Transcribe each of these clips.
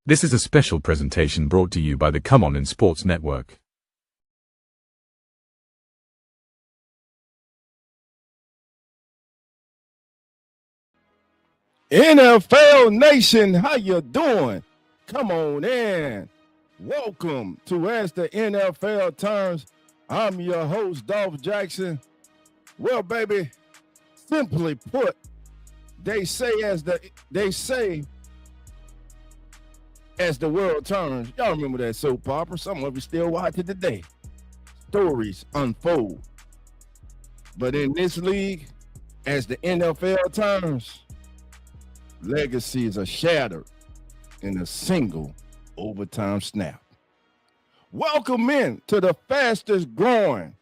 This is a special presentation brought to you by the Come On in Sports Network. NFL Nation, how you doing? Come on in. Welcome to As the NFL Turns. I'm your host, Dolph Jackson. Well, baby, simply put, they say as the world turns. Y'all remember that soap opera? Some of you still watch it today. Stories unfold. But in this league, as the NFL turns, legacies are shattered in a single overtime snap. Welcome in to the fastest growing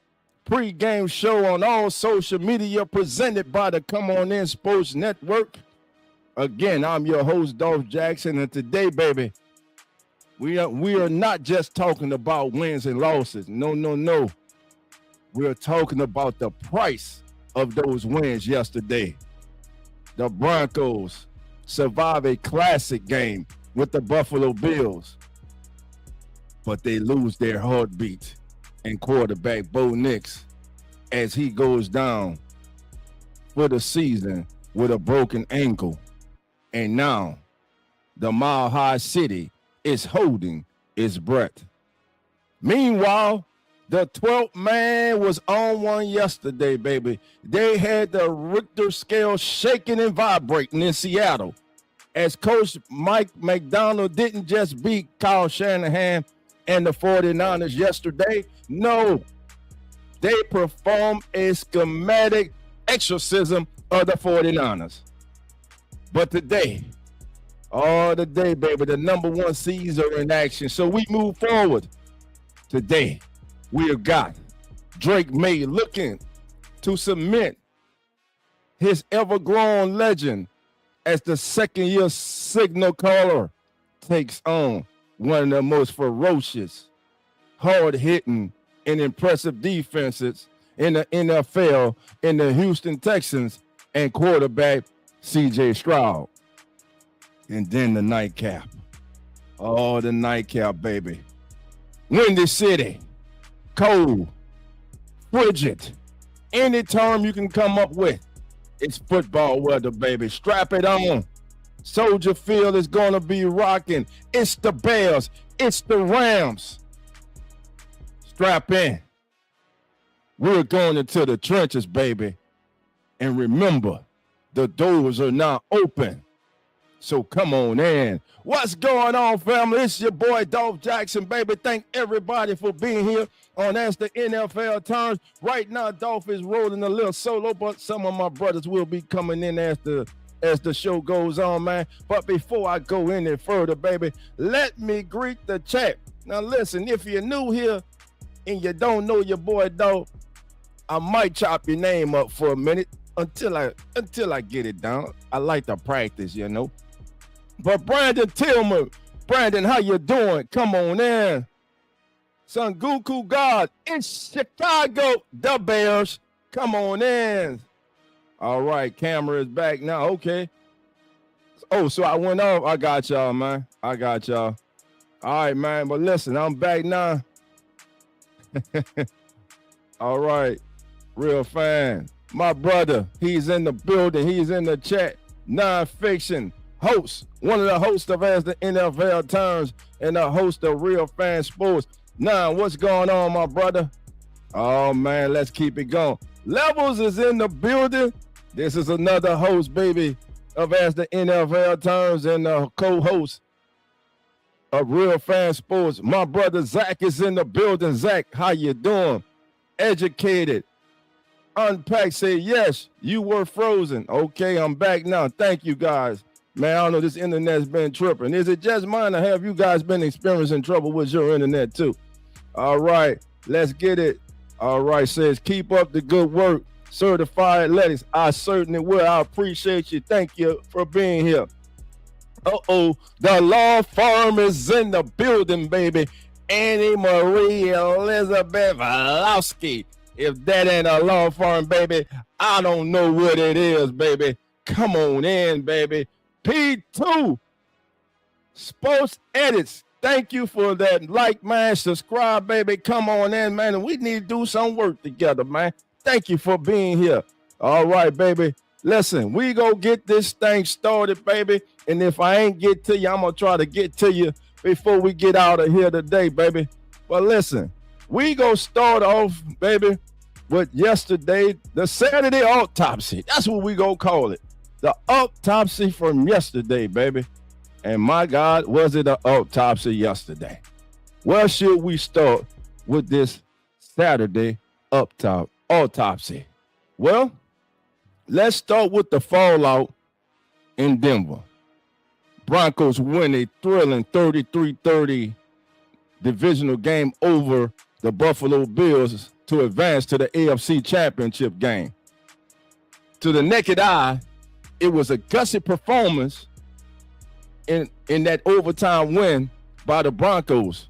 pregame show on all social media presented by the Come On In Sports Network. Again, I'm your host, Dolph Jackson, and today, baby, we are not just talking about wins and losses. No. We're talking about the price of those wins yesterday. The Broncos survive a classic game with the Buffalo Bills, but they lose their heartbeat and quarterback Bo Nix as he goes down for the season with a broken ankle. And now the Mile High City is holding its breath. Meanwhile, the 12th man was on one yesterday, baby. They had the Richter scale shaking and vibrating in Seattle as Coach Mike McDonald didn't just beat Kyle Shanahan and the 49ers yesterday. No, they performed a schematic exorcism of the 49ers. But today, baby, the number one seeds are in action. So we move forward. Today, we have got Drake May looking to cement his ever-growing legend as the second-year signal caller takes on one of the most ferocious, hard-hitting, and impressive defenses in the NFL in the Houston Texans and quarterback C.J. Stroud. And then the nightcap. Oh, the nightcap, baby. Windy City. Cold. Frigid. Any term you can come up with. It's football weather, baby. Strap it on. Soldier Field is going to be rocking. It's the Bears. It's the Rams. Strap in. We're going into the trenches, baby. And remember, the doors are now open. So come on in. What's going on, family? It's your boy, Dolph Jackson, baby. Thank everybody for being here on As the NFL Turns. Right now, Dolph is rolling a little solo, but some of my brothers will be coming in as the show goes on, man. But before I go any further, baby, let me greet the chat. Now, listen, if you're new here and you don't know your boy, Dolph, I might chop your name up for a minute until I get it down. I like to practice, you know. But Brandon Tillman, Brandon, how you doing? Come on in. Son Goku God in Chicago, the Bears. Come on in. All right, camera is back now. Okay. Oh, so I went off. I got y'all, man. I got y'all. All right, man. But listen, I'm back now. All right. Real fan. My brother, he's in the building. He's in the chat. Nonfiction host, one of the hosts of As the NFL Turns and the host of Real Fan Sports. Now, what's going on, my brother? Oh, man, let's keep it going. Levels is in the building. This is another host, baby, of As the NFL Turns and the co-host of Real Fan Sports. My brother Zach is in the building. Zach, how you doing? Educated. Unpack, say yes, you were frozen. Okay, I'm back now. Thank you, guys. Man, I don't know, this internet's been tripping. Is it just mine or have you guys been experiencing trouble with your internet too? All right, let's get it. All right, says keep up the good work. Certified Lettuce, I certainly will. I appreciate you. Thank you for being here. Uh-oh, the law firm is in the building, baby. Annie Marie Elizabeth Valowski. If that ain't a law firm, baby, I don't know what it is, baby. Come on in, baby. P2 Sports Edits. Thank you for that. Like, man, subscribe, baby. Come on in, man. And we need to do some work together, man. Thank you for being here. All right, baby. Listen, we go get this thing started, baby. And if I ain't get to you, I'm going to try to get to you before we get out of here today, baby. But listen, we go start off, baby, with yesterday, the Saturday autopsy. That's what we go call it. The autopsy from yesterday, baby. And my God, was it an autopsy yesterday? Where should we start with this Saturday autopsy? Well, let's start with the fallout in Denver. Broncos win a thrilling 33-30 divisional game over the Buffalo Bills to advance to the AFC Championship game. To the naked eye, it was a gusset performance in that overtime win by the Broncos.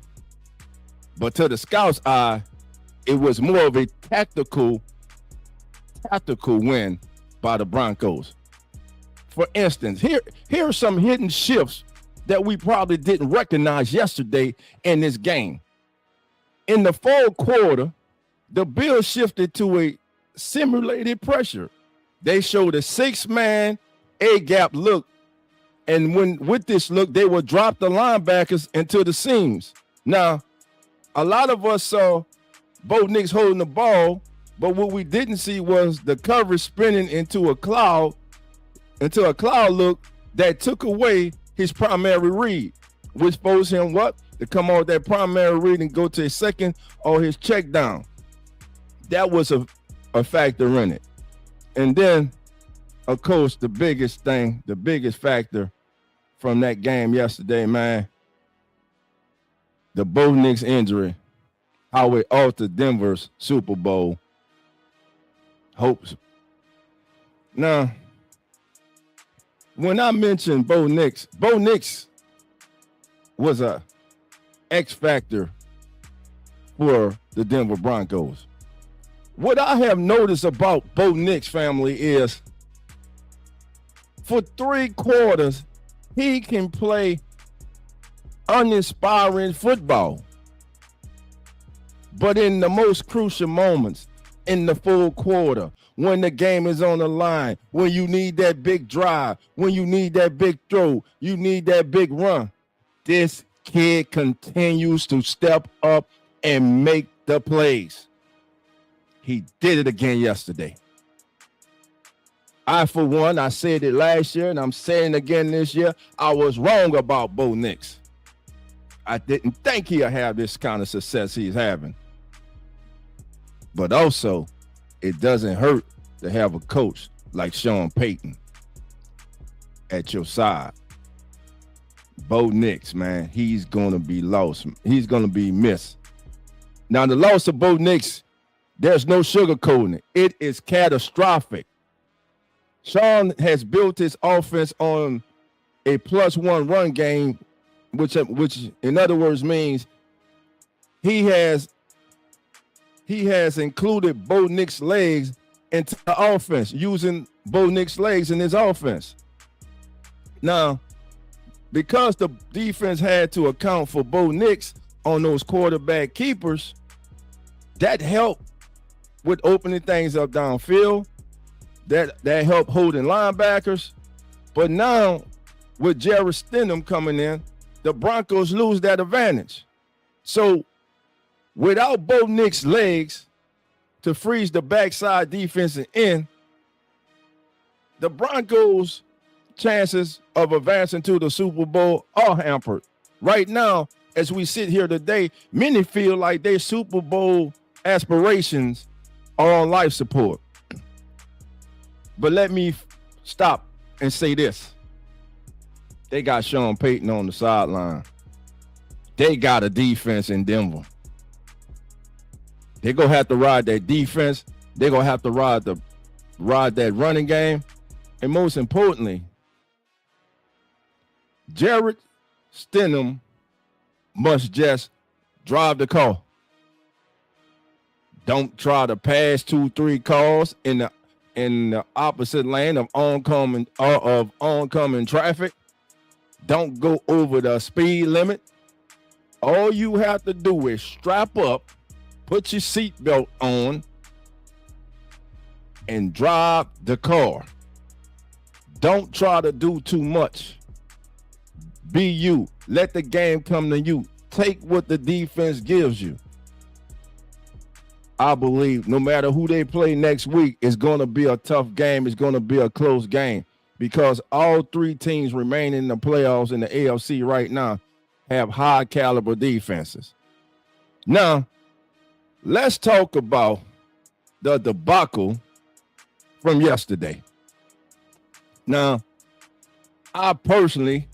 But to the scout's eye, it was more of a tactical win by the Broncos. For instance, here are some hidden shifts that we probably didn't recognize yesterday in this game. In the fourth quarter, the Bills shifted to a simulated pressure. They showed a 6-man A-gap look, and with this look, they would drop the linebackers into the seams. Now, a lot of us saw Bo Nix holding the ball, but what we didn't see was the coverage spinning into a cloud look that took away his primary read, which forced him to come off that primary read and go to a second or his check down. That was a factor in it. And then, of course, the biggest factor from that game yesterday, man, the Bo Nix injury, how it altered Denver's Super Bowl hopes. Now, when I mentioned Bo Nix was a X factor for the Denver Broncos. What I have noticed about Bo Nix, family, is for 3 quarters, he can play uninspiring football. But in the most crucial moments, in the full quarter, when the game is on the line, when you need that big drive, when you need that big throw, you need that big run, this kid continues to step up and make the plays. He did it again yesterday. I said it last year, and I'm saying it again this year. I was wrong about Bo Nix. I didn't think he'd have this kind of success he's having. But also, it doesn't hurt to have a coach like Sean Payton at your side. Bo Nix, man, he's going to be lost. He's going to be missed. Now, the loss of Bo Nix, there's no sugarcoating it. It is catastrophic. Sean has built his offense on a +1 run game, which in other words means he has included Bo Nix legs into the offense, using Bo Nix legs in his offense. Now, because the defense had to account for Bo Nix on those quarterback keepers, that helped with opening things up downfield. That helped holding linebackers. But now, with Jarrett Stidham coming in, the Broncos lose that advantage. So, without Bo Nix legs to freeze the backside defensive end, the Broncos' chances of advancing to the Super Bowl are hampered. Right now, as we sit here today, many feel like their Super Bowl aspirations are on life support. But let me stop and say this. They got Sean Payton on the sideline. They got a defense in Denver. They're going to have to ride that defense. They're going to have to ride that running game. And most importantly, Jarrett Stidham must just drive the car. Don't try to pass 2-3 cars in the opposite lane of oncoming traffic. don't go over the speed limit. All you have to do is strap up, put your seatbelt on, and drive the car. Don't try to do too much. Be you. Let the game come to you. Take what the defense gives you. I believe no matter who they play next week, it's going to be a tough game. It's going to be a close game because all three teams remaining in the playoffs in the AFC right now have high caliber defenses. Now, let's talk about the debacle from yesterday. Now, I personally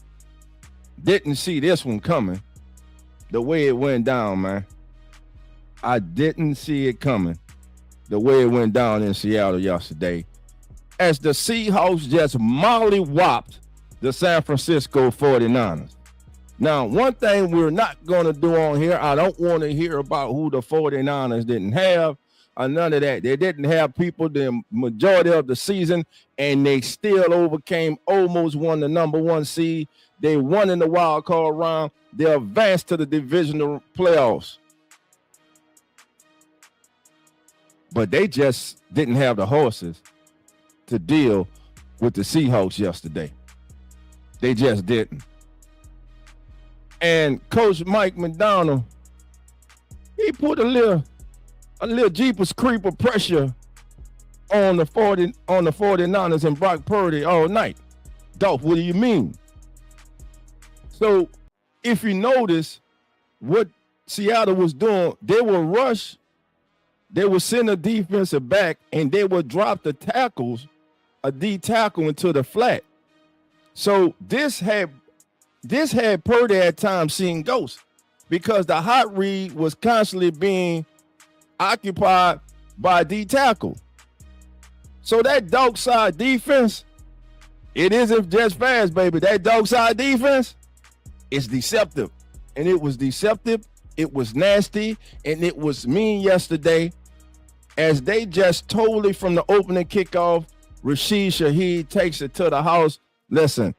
didn't see this one coming the way it went down, man. I didn't see it coming the way it went down in Seattle yesterday as the Seahawks just mollywopped the San Francisco 49ers. Now, one thing we're not going to do on here, I don't want to hear about who the 49ers didn't have or none of that. They didn't have people the majority of the season, and they still overcame, almost won the number one seed. They won in the wild card round. They advanced to the divisional playoffs. But they just didn't have the horses to deal with the Seahawks yesterday. They just didn't. And Coach Mike McDonald, he put a little Jeepers creeper pressure on the 49ers and Brock Purdy all night. Dolph, what do you mean? So if you notice what Seattle was doing, they will rush. They would send a defensive back and they would drop the tackles, a D tackle into the flat. So this had Purdy at times seeing ghosts because the hot read was constantly being occupied by D tackle. So that dog side defense, it isn't just fast, baby. That dog side defense is deceptive. And it was deceptive, it was nasty, and it was mean yesterday. As they just totally from the opening kickoff, Rashid Shaheed takes it to the house. Listen,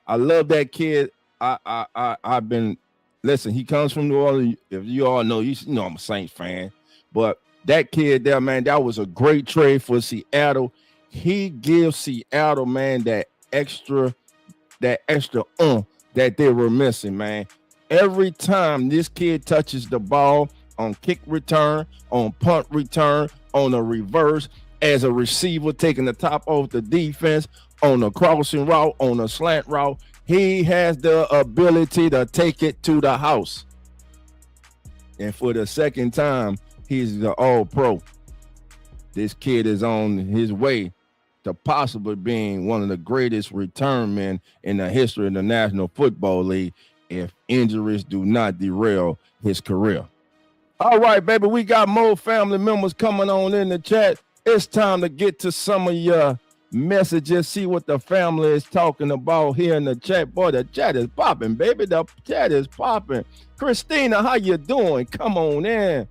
I love that kid. I've been, listen, he comes from New Orleans. If you all know, you know I'm a Saints fan. But that kid there, man, that was a great trade for Seattle. He gives Seattle, man, that extra that they were missing, man. Every time this kid touches the ball on kick return, on punt return, on a reverse, as a receiver taking the top off the defense, on a crossing route, on a slant route, he has the ability to take it to the house. And for the second time, he's the all-pro. This kid is on his way to possibly being one of the greatest return men in the history of the National Football League if injuries do not derail his career. All right, baby, we got more family members coming on in the chat. It's time to get to some of your messages, see what the family is talking about here in the chat. Boy, the chat is popping, baby. The chat is popping. Christina, how you doing? Come on in.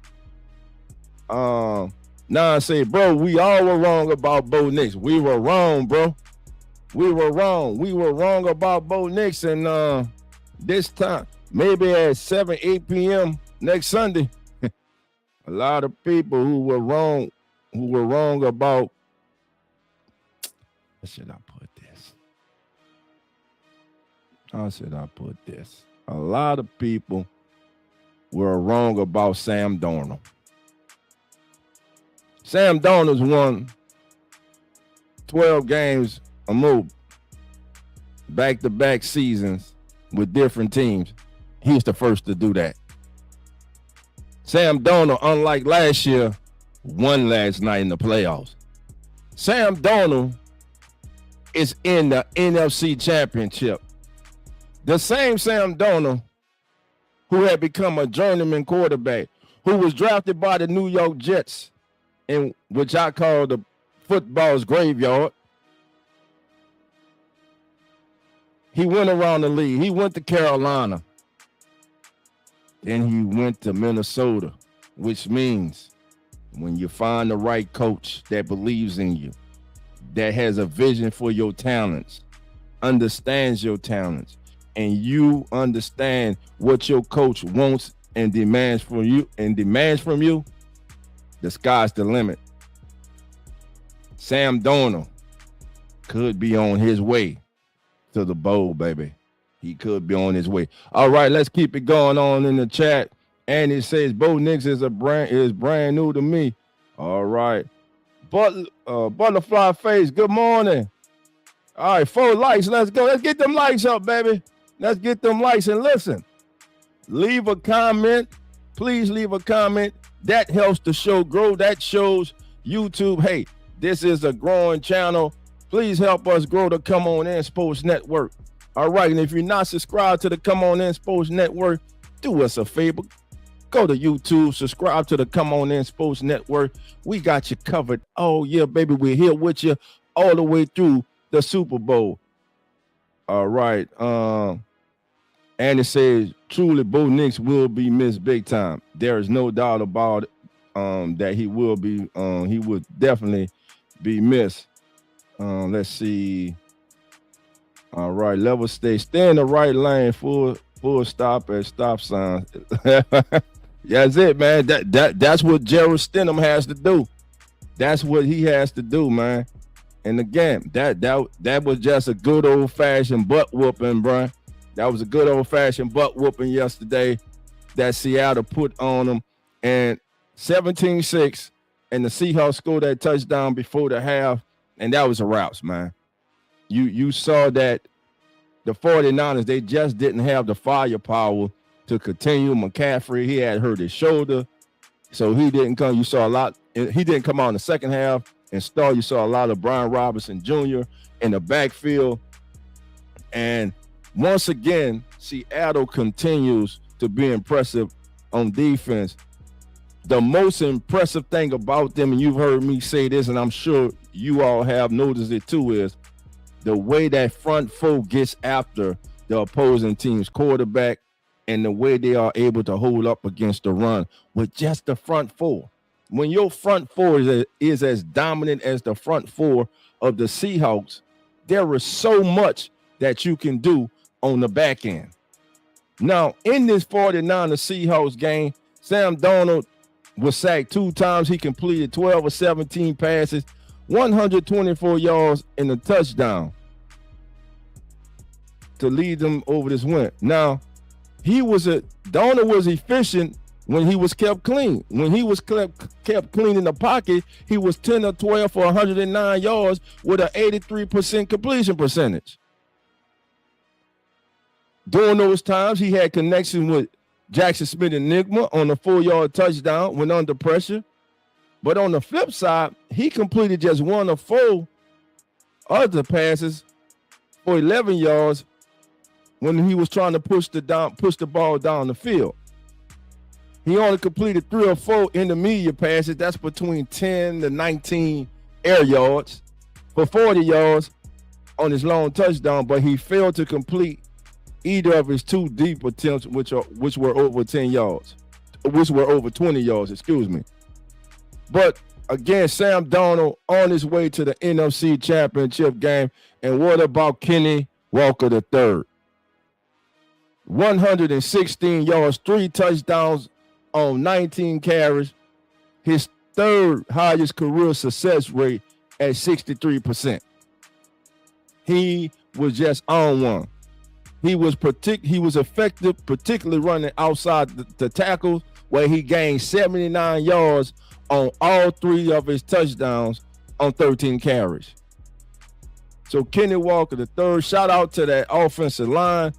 Now I say, bro, we all were wrong about Bo Nix. We were wrong, bro. We were wrong. We were wrong about Bo Nix. And this time, maybe at 8 p.m. next Sunday, a lot of people who were wrong about, how should I put this? How should I put this? A lot of people were wrong about Sam Darnold. Sam Darnold's won 12 games or more, back-to-back seasons with different teams. He's the first to do that. Sam Darnold, unlike last year, won last night in the playoffs. Sam Darnold is in the NFC Championship. The same Sam Darnold who had become a journeyman quarterback, who was drafted by the New York Jets, in which I call the football's graveyard. He went around the league. He went to Carolina. Then he went to Minnesota, which means when you find the right coach that believes in you, that has a vision for your talents, understands your talents, and you understand what your coach wants and demands from you, the sky's the limit. Sam Darnold could be on his way to the bowl, baby. He could be on his way. All right, let's keep it going on in the chat. And it says Bo Nix is brand new to me. All right. Butterfly Face, good morning. All right, 4 likes. Let's go. Let's get them likes up, baby. Let's get them likes. And listen, leave a comment. Please leave a comment. That helps the show grow. That shows YouTube, hey, this is a growing channel. Please help us grow the Come On In Sports Network. All right, and if you're not subscribed to the Come On In Sports Network, do us a favor. Go to YouTube, subscribe to the Come On In Sports Network. We got you covered. Oh, yeah, baby, we're here with you all the way through the Super Bowl. All right. And it says, truly, Bo Nix will be missed big time. There is no doubt about it, that he will be. He would definitely be missed. Let's see. All right, level stay in the right lane, full stop at stop sign. That's it, man. That's what Gerald Stenham has to do. That's what he has to do, man. And again, that was just a good old-fashioned butt whooping, bro. That was a good old-fashioned butt whooping yesterday that Seattle put on them. And 17-6, and the Seahawks scored that touchdown before the half, and that was a wraps, man. You saw that the 49ers, they just didn't have the firepower to continue. McCaffrey, he had hurt his shoulder, so he didn't come. You saw a lot. He didn't come out in the second half and start. You saw a lot of Brian Robinson Jr. in the backfield. And once again, Seattle continues to be impressive on defense. The most impressive thing about them, and you've heard me say this, and I'm sure you all have noticed it too, is the way that front four gets after the opposing team's quarterback and the way they are able to hold up against the run with just the front four. When your front four is as dominant as the front four of the Seahawks, there is so much that you can do on the back end. Now, in this 49ers Seahawks game, Sam Darnold was sacked 2 times. He completed 12 of 17 passes, 124 yards and a touchdown to lead them over this win. Now, Darnold was efficient when he was kept clean. When he was kept clean in the pocket, he was 10 of 12 for 109 yards with an 83% completion percentage. During those times, he had connection with Jackson Smith-Njigba on a 4-yard touchdown when under pressure. But on the flip side, he completed just 1 of 4 other passes for 11 yards when he was trying to push the ball down the field. He only completed 3 or 4 intermediate passes. That's between 10 to 19 air yards for 40 yards on his long touchdown, but he failed to complete either of his 2 deep attempts, which were over 10 yards, which were over 20 yards, excuse me. But again, Sam Darnold on his way to the NFC Championship game. And what about Kenny Walker III? 116 yards, 3 touchdowns on 19 carries. His 3rd highest career success rate at 63%. He was just on one. He was effective, particularly running outside the tackles, where he gained 79 yards on all 3 of his touchdowns on 13 carries. So Kenny Walker III, shout out to that offensive line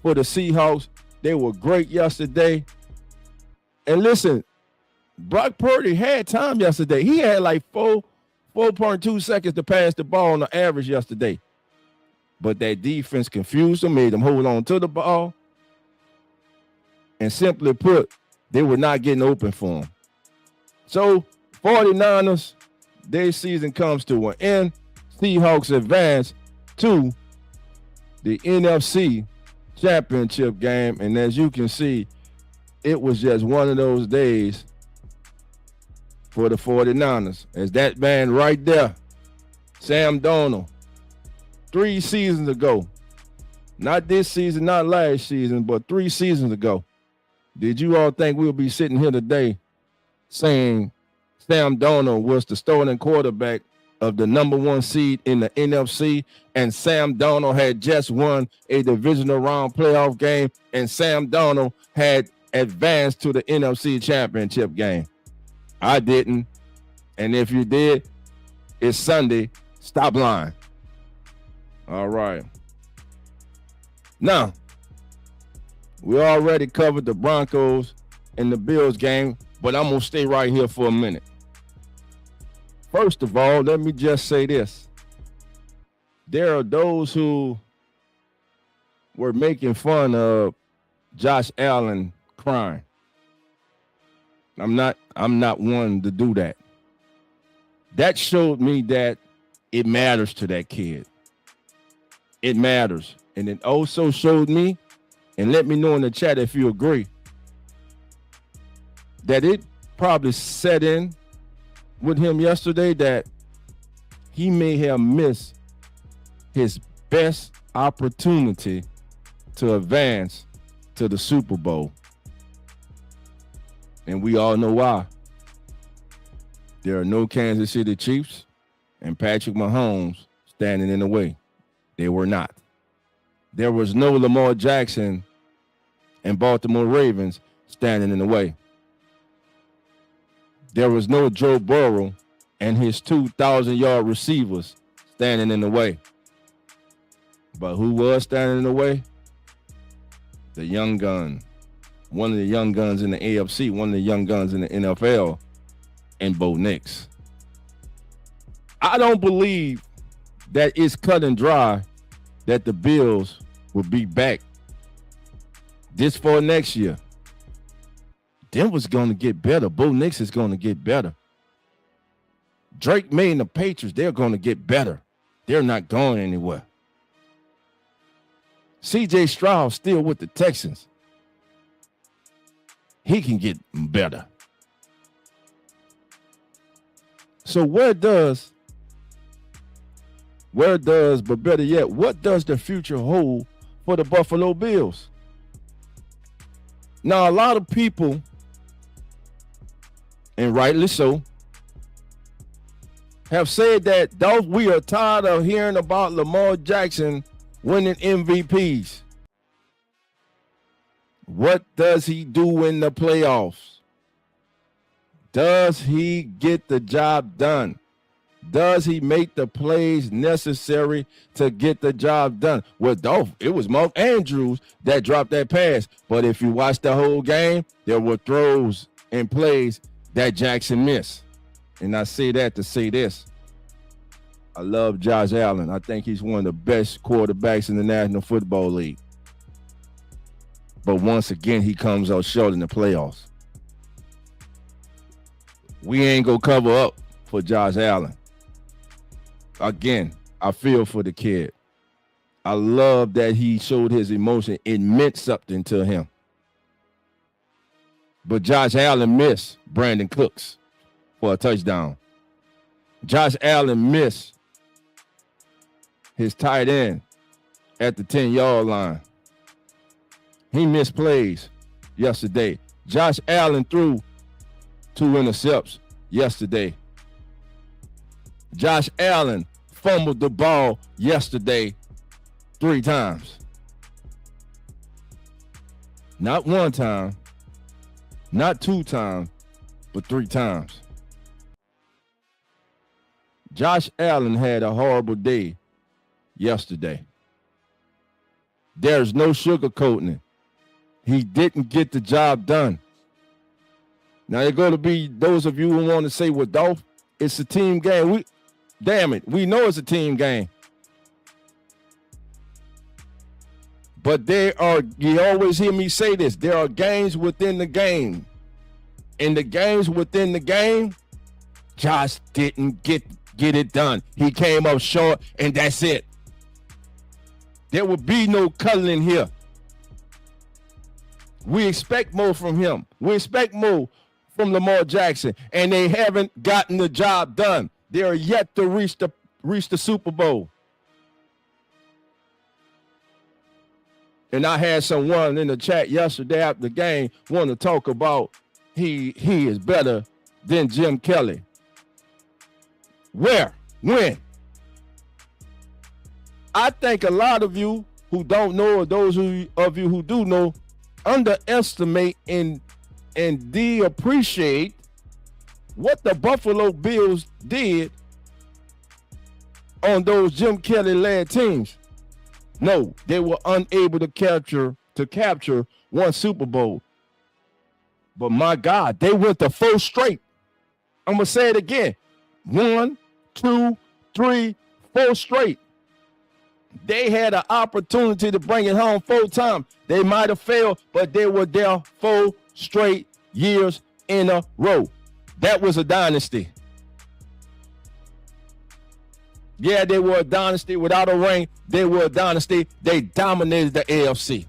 for the Seahawks. They were great yesterday. And listen, Brock Purdy had time yesterday. He had like 4.2 seconds to pass the ball on the average yesterday. But that defense confused him, made him hold on to the ball. And simply put, they were not getting open for him. So 49ers, their season comes to an end. Seahawks advance to the NFC Championship game. And as you can see, it was just one of those days for the 49ers. As that man right there, Sam Darnold, 3 seasons ago, Not this season, not last season, but 3 seasons ago. Did you all think we'll be sitting here today saying Sam Darnold was the starting quarterback of the number 1 seed in the NFC, and Sam Darnold had just won a divisional round playoff game, and Sam Darnold had advanced to the NFC championship game? I didn't. And if you did, it's Sunday. Stop lying. All right. Now, we already covered the Broncos and the Bills game, but I'm going to stay right here for a minute. First of all, let me just say this. There are those who were making fun of Josh Allen crying. I'm not one to do that. That showed me that it matters to that kid. It matters. And it also showed me, and let me know in the chat if you agree, that it probably set in with him yesterday that he may have missed his best opportunity to advance to the Super Bowl. And we all know why. There are no Kansas City Chiefs and Patrick Mahomes standing in the way. They were not. There was no Lamar Jackson and Baltimore Ravens standing in the way. There was no Joe Burrow and his 2,000-yard receivers standing in the way. But who was standing in the way? The young gun. One of the young guns in the AFC, one of the young guns in the NFL, and Bo Nix. I don't believe that it's cut and dry that the Bills will be back this for next year. Denver's going to get better. Bo Nix is going to get better. Drake May and the Patriots, they're going to get better. They're not going anywhere. C.J. Stroud still with the Texans. He can get better. So but better yet, what does the future hold for the Buffalo Bills? Now, a lot of people, and rightly so, have said that we are tired of hearing about Lamar Jackson winning MVPs. What does he do in the playoffs? Does he get the job done? Does he make the plays necessary to get the job done? Well, it was Mark Andrews that dropped that pass. But if you watch the whole game, there were throws and plays that Jackson missed. And I say that to say this. I love Josh Allen. I think he's one of the best quarterbacks in the National Football League. But once again, he comes out short in the playoffs. We ain't going to cover up for Josh Allen. Again, I feel for the kid. I love that he showed his emotion. It meant something to him. But Josh Allen missed Brandon Cooks for a touchdown. Josh Allen missed his tight end at the 10-yard line. He missed plays yesterday. Josh Allen threw 2 interceptions yesterday. Josh Allen fumbled the ball yesterday 3 times. Not 1 time, not 2 times, but 3 times. Josh Allen had a horrible day yesterday. There's no sugarcoating it. He didn't get the job done. Now, there are going to be those of you who want to say, well, Dolph, it's a team game. Damn it, we know it's a team game. But you always hear me say this, there are games within the game. In the games within the game, Josh didn't get it done. He came up short, and that's it. There will be no cuddling here. We expect more from him. We expect more from Lamar Jackson, and they haven't gotten the job done. They are yet to reach the Super Bowl. And I had someone in the chat yesterday after the game want to talk about he is better than Jim Kelly. Where? When? I think a lot of you who don't know, or those of you who do know, underestimate and de-appreciate what the Buffalo Bills did on those Jim Kelly-led teams. No, they were unable to capture one Super Bowl. But my God, they went to 4 straight. I'm going to say it again. 1, 2, 3, 4 straight. They had an opportunity to bring it home 4 times. They might have failed, but they were there 4 straight years in a row. That was a dynasty. Yeah, they were a dynasty without a ring. They were a dynasty. They dominated the AFC.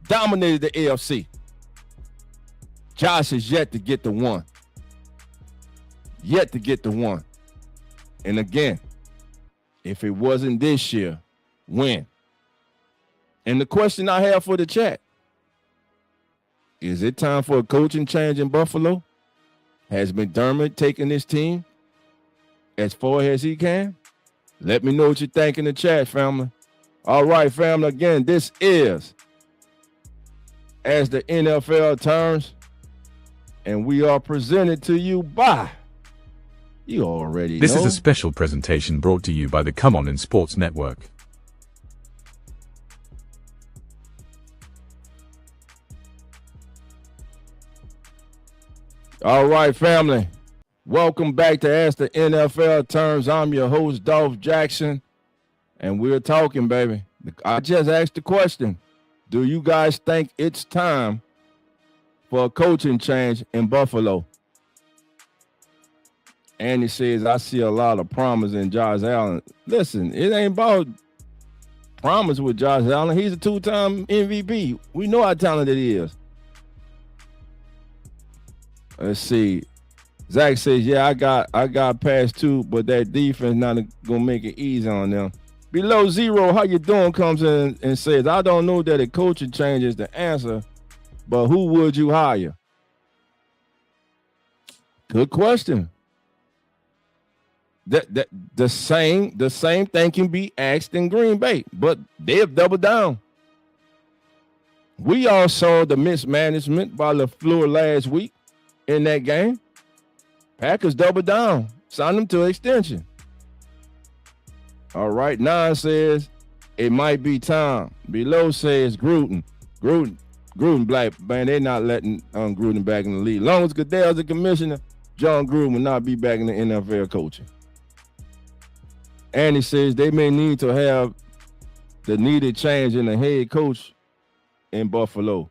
Dominated the AFC. Josh is yet to get the one. Yet to get the one. And again, if it wasn't this year, when? And the question I have for the chat, is it time for a coaching change in Buffalo? Has McDermott taken this team as far as he can? Let me know what you think in the chat, family. All right, family. Again, this is As the NFL Turns, and we are presented to you by, you already know. This is a special presentation brought to you by the Come On in Sports Network. All right, family. Welcome back to As the NFL Turns. I'm your host, Dolph Jackson, and we're talking, baby. I just asked the question, do you guys think it's time for a coaching change in Buffalo? Andy says, I see a lot of promise in Josh Allen. Listen, it ain't about promise with Josh Allen. He's a 2-time MVP. We know how talented he is. Let's see. Zach says, yeah, I got past 2, but that defense not gonna make it easy on them. Below Zero, how you doing, comes in and says, I don't know that a coaching change is the answer, but who would you hire? Good question. The same thing can be asked in Green Bay, but they have doubled down. We all saw the mismanagement by LaFleur last week in that game. Packers doubled down, signed them to extension. All right, 9 says it might be time. Below says Gruden black, man, they're not letting Gruden back in the league. As long as Goodell's the commissioner, John Gruden will not be back in the NFL coaching. And he says they may need to have the needed change in the head coach in Buffalo.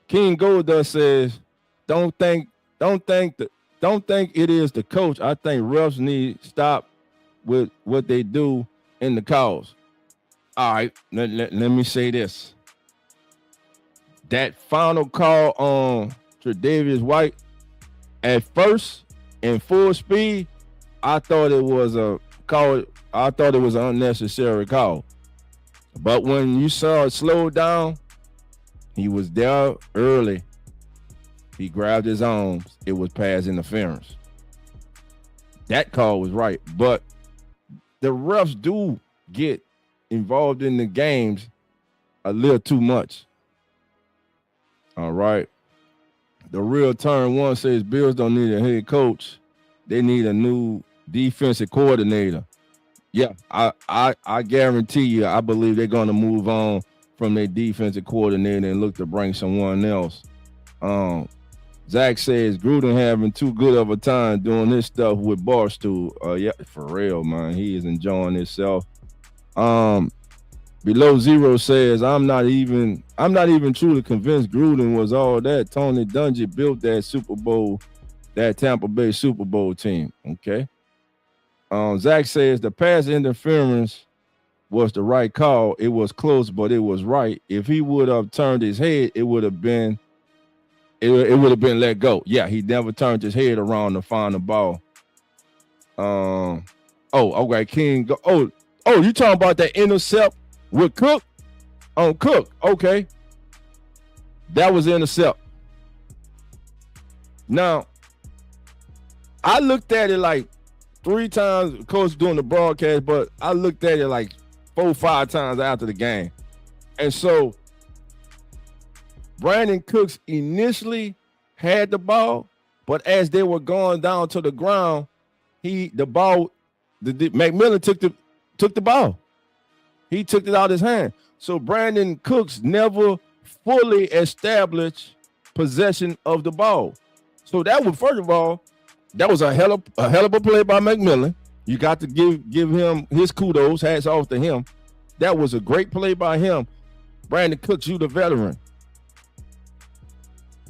King Goldust says, don't think it is the coach. I think refs need to stop with what they do in the calls. All right, let me say this. That final call on Tre'Davious White, at first, in full speed, I thought it was a call. I thought it was an unnecessary call. But when you saw it slow down, he was there early. He grabbed his arms. It was pass interference. That call was right. But the refs do get involved in the games a little too much. All right. The Real Turn 1 says Bills don't need a head coach. They need a new defensive coordinator. Yeah, I guarantee you, I believe they're going to move on from their defensive coordinator and look to bring someone else. Zach says Gruden having too good of a time doing this stuff with Barstool. Yeah, for real, man. He is enjoying himself. Below Zero says I'm not even truly convinced Gruden was all that. Tony Dungy built that Tampa Bay Super Bowl team. Okay. Zach says the pass interference was the right call. It was close, but it was right. If he would have turned his head, it would have been let go. Yeah, he never turned his head around to find the ball. Okay, King. You talking about that intercept with Cook? On Cook, okay. That was intercept. Now, I looked at it like 3 times, of course, during the broadcast, but I looked at it like 4, 5 times after the game. And so, Brandon Cooks initially had the ball, but as they were going down to the ground, McMillan took the ball. He took it out of his hand. So Brandon Cooks never fully established possession of the ball. So that was, first of all, that was a hell of a play by McMillan. You got to give him his kudos. Hats off to him. That was a great play by him. Brandon Cooks, you the veteran.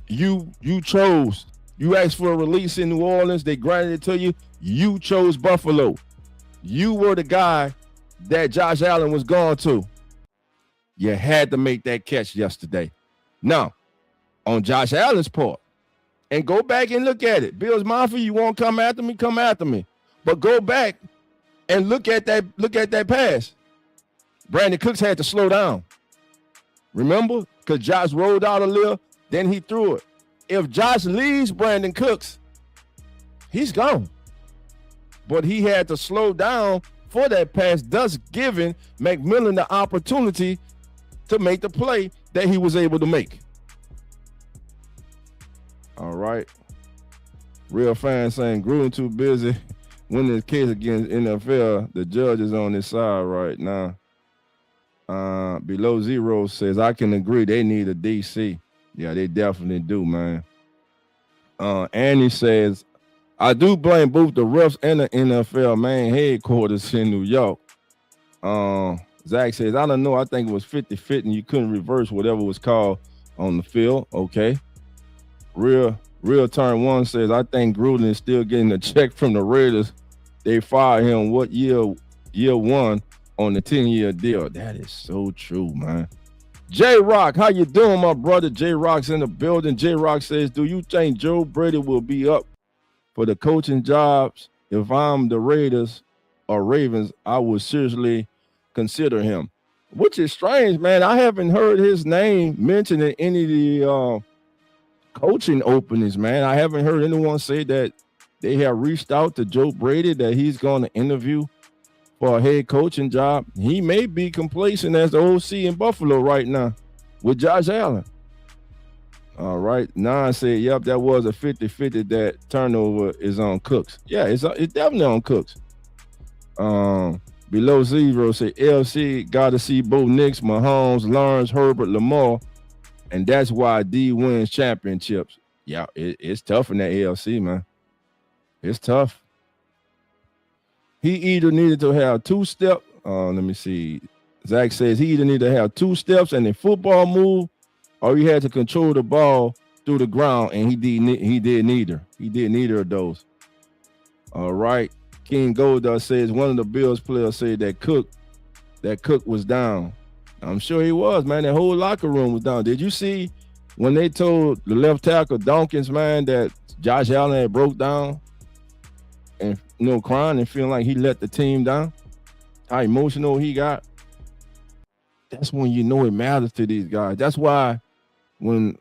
You asked for a release in New Orleans. They granted it to you. You chose Buffalo. You were the guy that Josh Allen was going to. You had to make that catch yesterday. Now, on Josh Allen's part, and go back and look at it. Bills Mafia, you won't come after me, come after me. But go back and look at that pass. Brandon Cooks had to slow down. Remember? Because Josh rolled out a little, then he threw it. If Josh leaves Brandon Cooks, he's gone. But he had to slow down for that pass, thus giving McMillan the opportunity to make the play that he was able to make. All right. Real fans saying Gruden too busy winning his case against NFL. The judge is on his side right now. Below Zero says, I can agree. They need a DC. Yeah, they definitely do, man. Annie says, I do blame both the refs and the NFL main headquarters in New York. Zach says, I don't know. I think it was 50-50 and you couldn't reverse whatever was called on the field. Okay. Real Turn One says, I think Gruden is still getting a check from the Raiders. They fired him what year 1 on the 10-year deal. That is so true, man. J-Rock, how you doing, my brother? J-Rock's in the building. J-Rock says, do you think Joe Brady will be up for the coaching jobs? If I'm the Raiders or Ravens, I would seriously consider him. Which is strange, man. I haven't heard his name mentioned in any of the coaching openings, man. I haven't heard anyone say that they have reached out to Joe Brady, that he's going to interview for a head coaching job. He may be complacent as the OC in Buffalo right now with Josh Allen. All right. Nan said, yep, that was a 50-50. That turnover is on Cooks. Yeah, it's definitely on Cooks. Below Zero said, LC got to see Bo Nix, Mahomes, Lawrence, Herbert, Lamar, and that's why D wins championships. Yeah, it's tough in that AFC, man. It's tough. He either needed to have 2 steps. Let me see. Zach says he either needed to have 2 steps and a football move, or he had to control the ball through the ground, and he did neither. He did neither of those. All right. King Goldust says one of the Bills players said that Cook was down. I'm sure he was, man. That whole locker room was down. Did you see when they told the left tackle Dawkins, man, that Josh Allen had broke down and crying and feeling like he let the team down? How emotional he got. That's when you know it matters to these guys. That's why when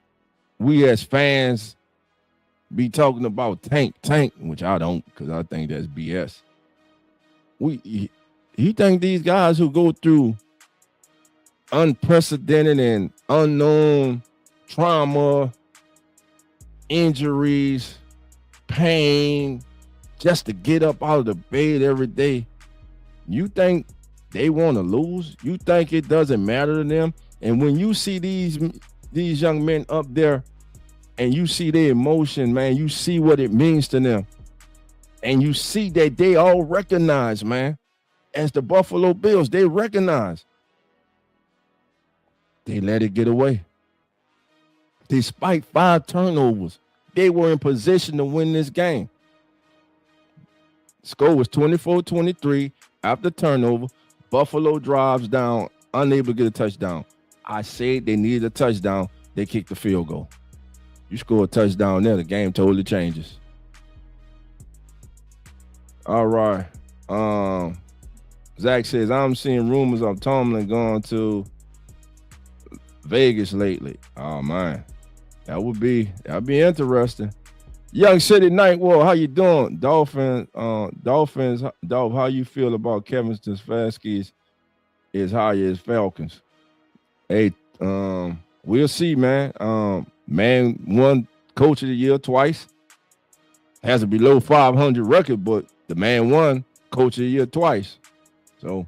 we as fans be talking about tank, which I don't, because I think that's BS. You think these guys who go through unprecedented and unknown trauma, injuries, pain, just to get up out of the bed every day, you think they want to lose? You think it doesn't matter to them? And when you see these young men up there and you see their emotion, man, you see what it means to them. And you see that they all recognize, man, as the Buffalo Bills, they recognize. They let it get away. Despite 5 turnovers, they were in position to win this game. Score was 24-23 after turnover. Buffalo drives down, unable to get a touchdown. I said they needed a touchdown. They kicked the field goal. You score a touchdown there, the game totally changes. All right. Zach says, I'm seeing rumors of Tomlin going to Vegas lately. Oh man, that'd be interesting. Young City Night War, how you doing? Dolphins, Dolph, how you feel about Kevin Stefanski's is higher as Falcons? Hey, we'll see, man. Man won Coach of the Year twice. Has a below 500 record, but the man won Coach of the Year twice. So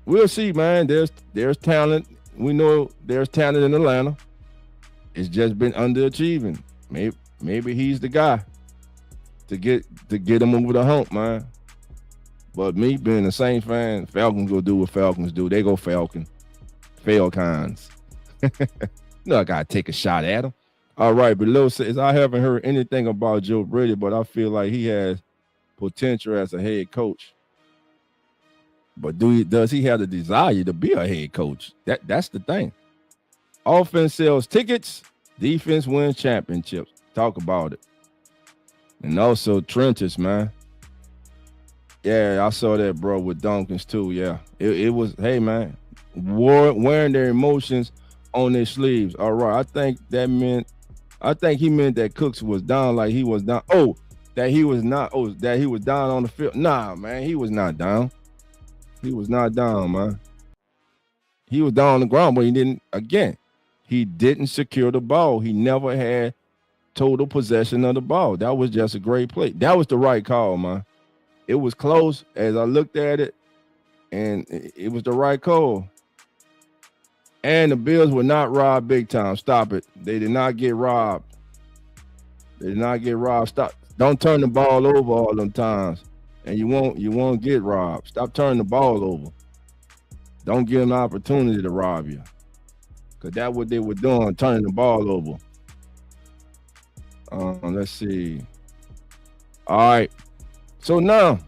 we'll see, man. There's talent. We know there's talent in Atlanta. It's just been underachieving. Maybe he's the guy to get him over the hump, man. But me being a Saints fan, Falcons go do what Falcons do. They go Falcons. No, I gotta take a shot at him. All right, below says I haven't heard anything about Joe Brady, but I feel like he has potential as a head coach. But does he have the desire to be a head coach? That's the thing. Offense sells tickets, defense wins championships. Talk about it. And also trenches, man. Yeah, I saw that, bro, with Dunkins too. Yeah, it was. Hey, man, wearing their emotions on their sleeves. All right, I think he meant that Cooks was down, like he was down. Oh, that he was not. Oh, that he was down on the field. Nah, man, he was not down. He was not down, man. He was down on the ground, but he didn't secure the ball. He never had total possession of the ball. That was just a great play. That was the right call, man. It was close as I looked at it, and it was the right call. And the Bills were not robbed big time. Stop it. They did not get robbed. Stop. Don't turn the ball over all them times. And you won't get robbed. Stop turning the ball over. Don't give them an opportunity to rob you. Because that's what they were doing, turning the ball over. Let's see. All right. So now,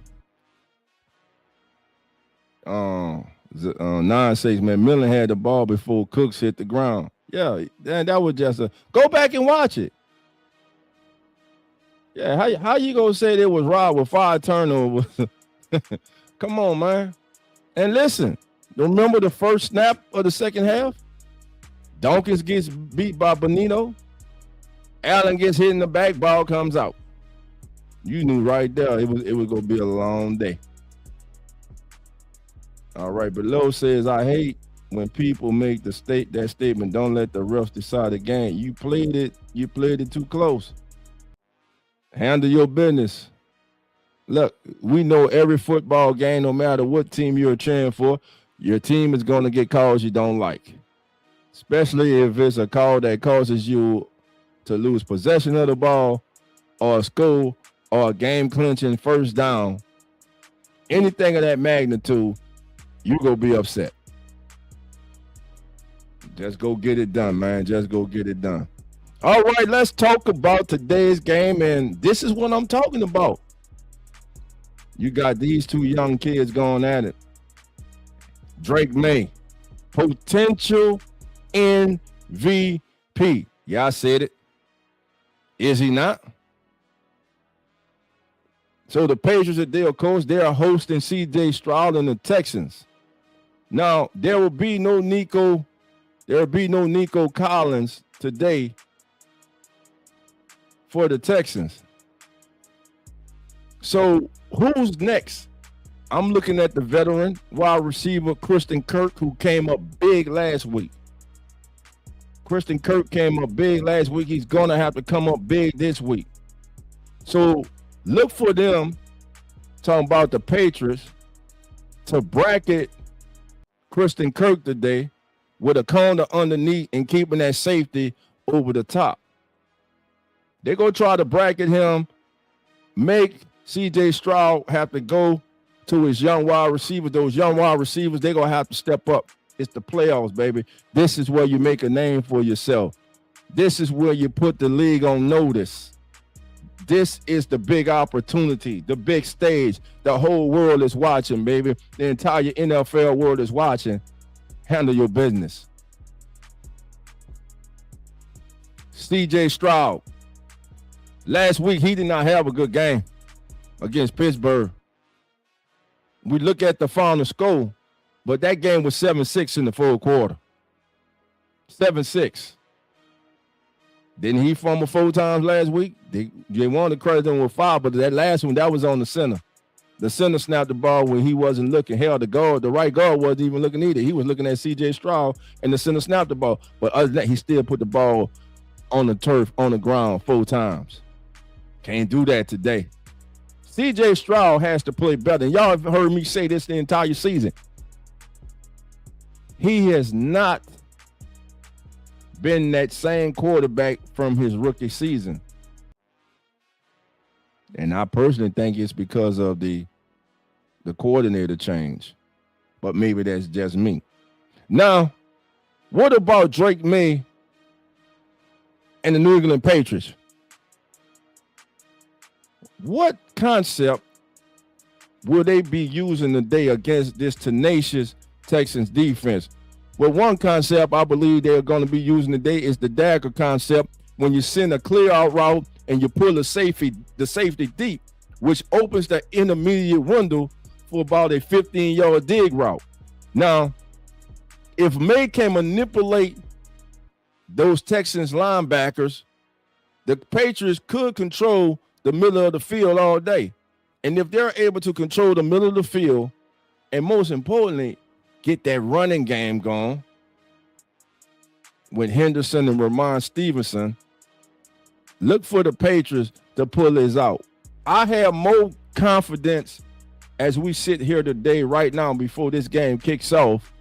9-6, man, Millen had the ball before Cooks hit the ground. Yeah, that was just go back and watch it. Yeah, how you gonna say they was robbed with 5 turnovers? Come on, man. And listen, remember the first snap of the second half? Dawkins gets beat by Benito. Allen gets hit in the back, ball comes out. You knew right there it was gonna be a long day. All right, below says I hate when people make that statement. Don't let the refs decide the game. You played it too close. Handle your business. Look, we know every football game, no matter what team you're cheering for, your team is going to get calls you don't like, especially if it's a call that causes you to lose possession of the ball or a score or a game-clinching first down. Anything of that magnitude, you're going to be upset. Just go get it done, man. Just go get it done. All right, let's talk about today's game, and this is what I'm talking about. You got these two young kids going at it. Drake May, potential MVP. Yeah, I said it. Is he not? So the Patriots at their coach, they are hosting C.J. Stroud and the Texans. Now, there will be no Nico Collins today for the Texans. So who's next? I'm looking at the veteran wide receiver Christian Kirk, who came up big last week. Christian Kirk came up big last week. He's going to have to come up big this week. So look for them, talking about the Patriots, to bracket Christian Kirk today with a corner underneath and keeping that safety over the top. They're going to try to bracket him, make C.J. Stroud have to go to his young wide receivers. Those young wide receivers, they're going to have to step up. It's the playoffs, baby. This is where you make a name for yourself. This is where you put the league on notice. This is the big opportunity, the big stage. The whole world is watching, baby. The entire NFL world is watching. Handle your business. C.J. Stroud. Last week, he did not have a good game against Pittsburgh. We look at the final score, but that game was 7-6 in the fourth quarter. 7-6. Didn't he fumble 4 times last week? They wanted to credit him with 5, but that last one, that was on the center. The center snapped the ball when he wasn't looking. Hell, the right guard wasn't even looking either. He was looking at C.J. Stroud, and the center snapped the ball. But other than that, he still put the ball on the turf, on the ground 4 times. Can't do that today. C.J. Stroud has to play better. And y'all have heard me say this the entire season. He has not been that same quarterback from his rookie season. And I personally think it's because of the coordinator change. But maybe that's just me. Now, what about Drake May and the New England Patriots? What concept will they be using today against this tenacious Texans defense? Well, one concept I believe they're going to be using today is the dagger concept. When you send a clear out route and you pull the safety deep, which opens the intermediate window for about a 15-yard dig route. Now, if May can manipulate those Texans linebackers, the Patriots could control the middle of the field all day. And if they're able to control the middle of the field, and most importantly, get that running game going with Henderson and Ramon Stevenson, look for the Patriots to pull this out. I have more confidence as we sit here today, right now, before this game kicks off,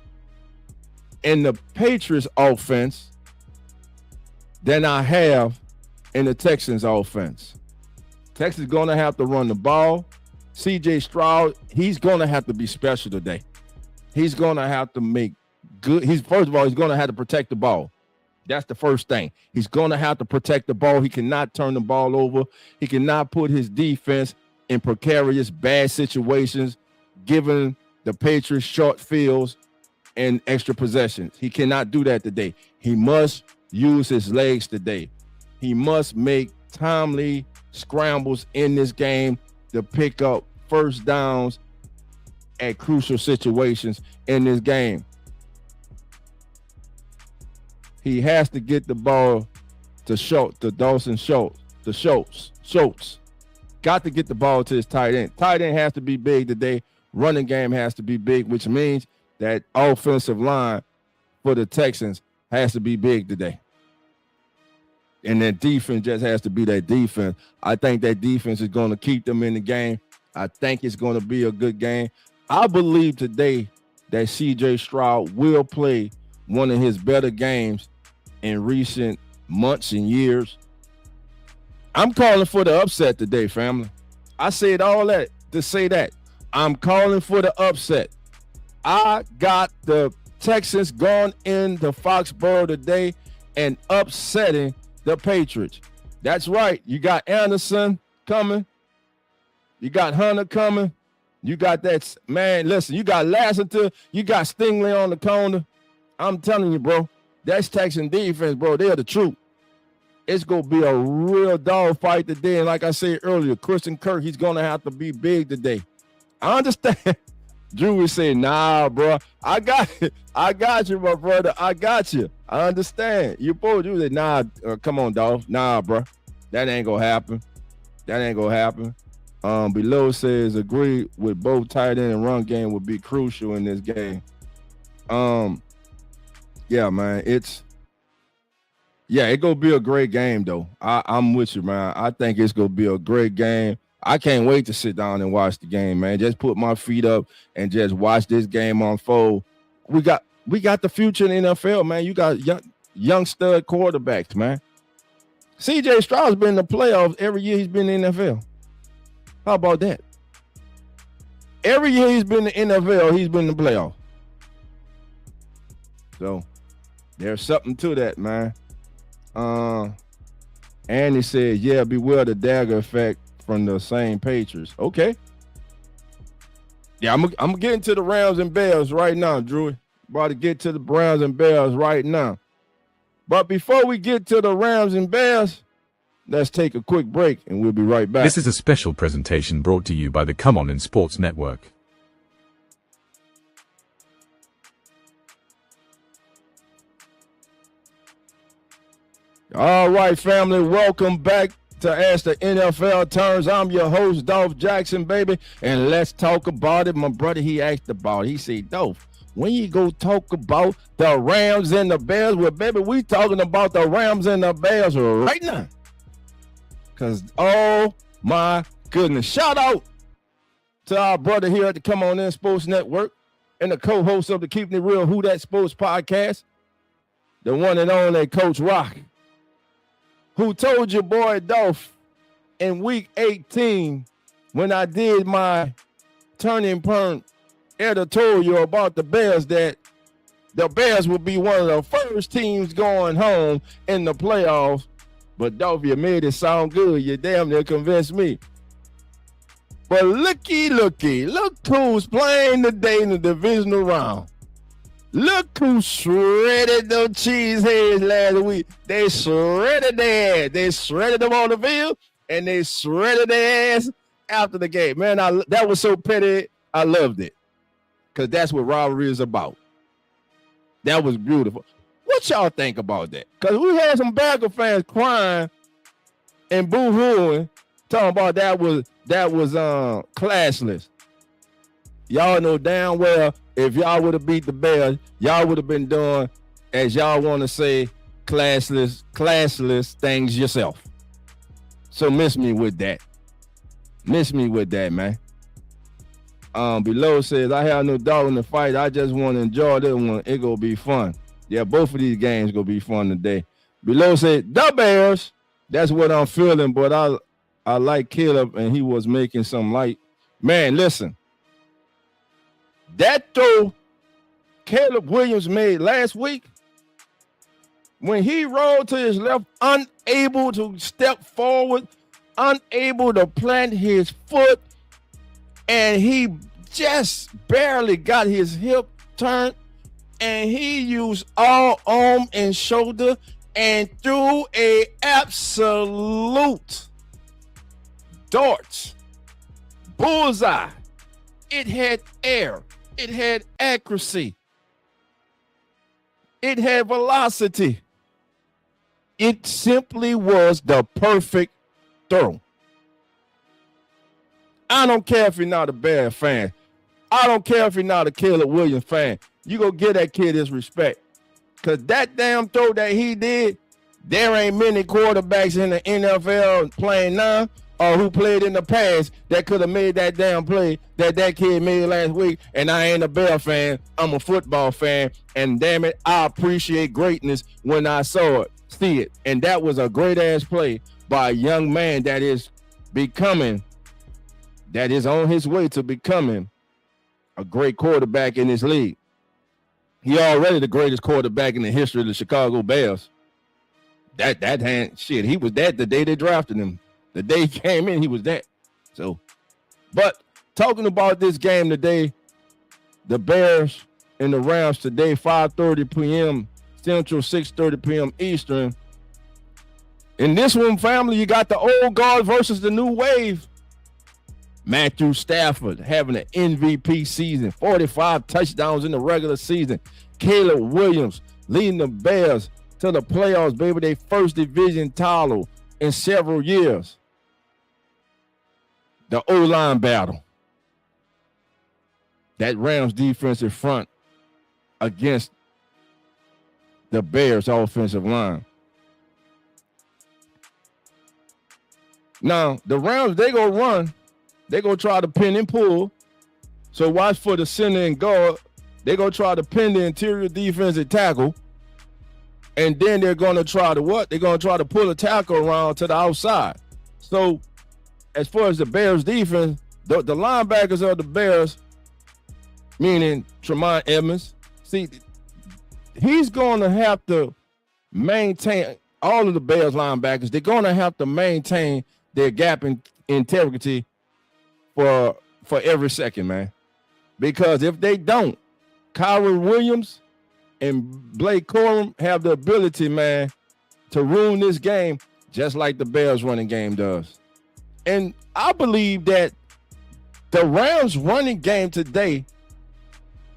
in the Patriots offense than I have in the Texans offense. Texas going to have to run the ball. C.J. Stroud, he's going to have to be special today. He's going to have to make good. First of all, he's going to have to protect the ball. That's the first thing. He's going to have to protect the ball. He cannot turn the ball over. He cannot put his defense in precarious, bad situations, giving the Patriots short fields and extra possessions. He cannot do that today. He must use his legs today. He must make timely scrambles in this game to pick up first downs at crucial situations in this game. He has to get the ball to Dawson Schultz. Got to get the ball to his tight end. Tight end has to be big today. Running game has to be big, which means that offensive line for the Texans has to be big today. And that defense just has to be that defense. I think that defense is going to keep them in the game. I think it's going to be a good game. I believe today that C.J. Stroud will play one of his better games in recent months and years. I'm calling for the upset today, family. I said all that to say that. I'm calling for the upset. I got the Texans going into Foxborough today and upsetting the Patriots. That's right. You got Anderson coming. You got Hunter coming. You got that, man, listen, you got Lassiter. You got Stingley on the corner. I'm telling you, bro, that's Texan defense, bro. They're the truth. It's going to be a real dog fight today. And like I said earlier, Christian Kirk, he's going to have to be big today. I understand. Drew was saying, nah, bro, I got you, my brother. I got you. I understand. You both do that. Nah, come on, dog. Nah, bro. That ain't going to happen. That ain't going to happen. Below says, agree with both tight end and run game would be crucial in this game. Yeah, man, it's gonna be a great game though. I'm with you, man. I think it's gonna be a great game. I can't wait to sit down and watch the game, man. Just put my feet up and just watch this game unfold. We got the future in the NFL, man. You got young stud quarterbacks, man. C.J. Stroud's been in the playoffs every year he's been in the NFL. How about that? Every year he's been in the NFL, he's been in the playoffs. So there's something to that, man. Andy said, yeah, beware the dagger effect from the same Patriots. Okay. Yeah, I'm getting to the Rams and Bears right now, Drew. About to get to the Browns and Bears right now. But before we get to the Rams and Bears, let's take a quick break and we'll be right back. This is a special presentation brought to you by the Come On in Sports Network. All right, family, welcome back to As the NFL Turns. I'm your host, Dolph Jackson, baby, and let's talk about it. My brother, he asked about it. He said, Dolph, when you go talk about the Rams and the Bears, well, baby, we talking about the Rams and the Bears right now. Because, oh, my goodness. Shout out to our brother here at the Come On In Sports Network and the co-host of the Keeping It Real Who That Sports podcast, the one and only Coach Rock, who told your boy Dolph in week 18 when I did my turning point editorial about the Bears that the Bears would be one of the first teams going home in the playoffs. But Dolph, you made it sound good. You damn near convinced me. But look who's playing today in the divisional round. Look who shredded those cheeseheads last week. They shredded their ass. They shredded them on the field, and they shredded their ass after the game. Man, that was so petty. I loved it, because that's what rivalry is about. That was beautiful. What y'all think about that? Because we had some Bengals fans crying and boo-hooing, talking about that was classless. Y'all know damn well if y'all would have beat the Bears, y'all would have been doing, as y'all want to say, classless things yourself. So miss me with that. Miss me with that, man. Below says, I have no doubt in the fight. I just want to enjoy this one. It gonna be fun. Yeah, both of these games gonna be fun today. Below said, the Bears. That's what I'm feeling, but I like Caleb, and he was making some light. Man, listen. That throw Caleb Williams made last week, when he rolled to his left, unable to step forward, unable to plant his foot, and he just barely got his hip turned, and he used all arm and shoulder and threw a absolute dart, bullseye. It had air. It had accuracy. It had velocity. It simply was the perfect throw. I don't care if you're not a Bear fan. I don't care if you're not a Caleb Williams fan. You go give that kid his respect. Because that damn throw that he did, there ain't many quarterbacks in the NFL playing now or who played in the past that could have made that damn play that kid made last week. And I ain't a Bear fan. I'm a football fan. And damn it, I appreciate greatness when I see it. And that was a great-ass play by a young man that is on his way to becoming a great quarterback in this league. He already the greatest quarterback in the history of the Chicago Bears. He was that the day they drafted him. The day he came in, he was that. So, but talking about this game today, the Bears and the Rams today, 5:30 p.m. Central, 6:30 p.m. Eastern. In this one, family, you got the old guard versus the new wave. Matthew Stafford having an MVP season, 45 touchdowns in the regular season. Caleb Williams leading the Bears to the playoffs, baby. Their first division title in several years. The O-line battle. That Rams defensive front against the Bears offensive line. Now, the Rams, they go run. They go try to pin and pull. So watch for the center and guard. They go try to pin the interior defensive tackle. And then they're going to try to what? They're going to try to pull a tackle around to the outside. So as far as the Bears defense, the linebackers of the Bears, meaning Tremont Edmonds, see, he's going to have to maintain all of the Bears linebackers. They're going to have to maintain their gap in integrity for every second, man. Because if they don't, Kyron Williams and Blake Corum have the ability, man, to ruin this game just like the Bears running game does. And I believe that the Rams running game today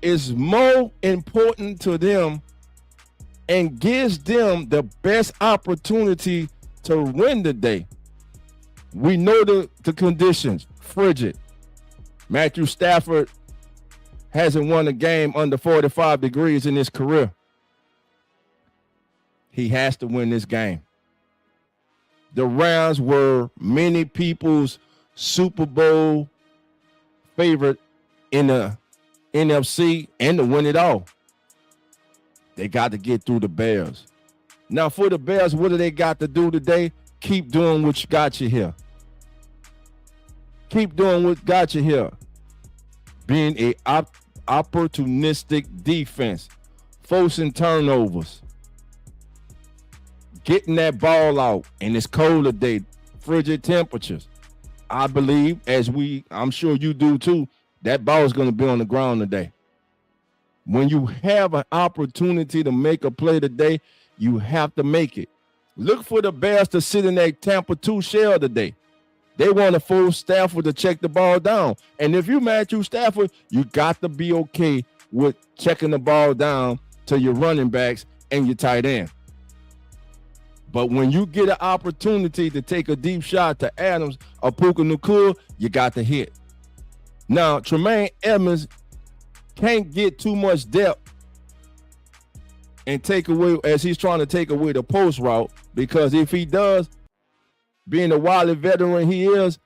is more important to them and gives them the best opportunity to win the day. We know the conditions, frigid. Matthew Stafford hasn't won a game under 45 degrees in his career. He has to win this game. The Rams were many people's Super Bowl favorite in the NFC and to win it all. They got to get through the Bears. Now, for the Bears, what do they got to do today? Keep doing what got you here. Keep doing what got you here. Being a opportunistic defense, forcing turnovers, getting that ball out, and it's cold today, frigid temperatures. I believe, I'm sure you do too, that ball is going to be on the ground today. When you have an opportunity to make a play today, you have to make it. Look for the Bears to sit in that Tampa 2 shell today. They want to force Stafford to check the ball down. And if you Matthew Stafford, you got to be okay with checking the ball down to your running backs and your tight end. But when you get an opportunity to take a deep shot to Adams or Puka Nacua, you got to hit. Now, Tremaine Edmonds can't get too much depth and take away, as he's trying to take away the post route, because if he does, being the wily veteran he is,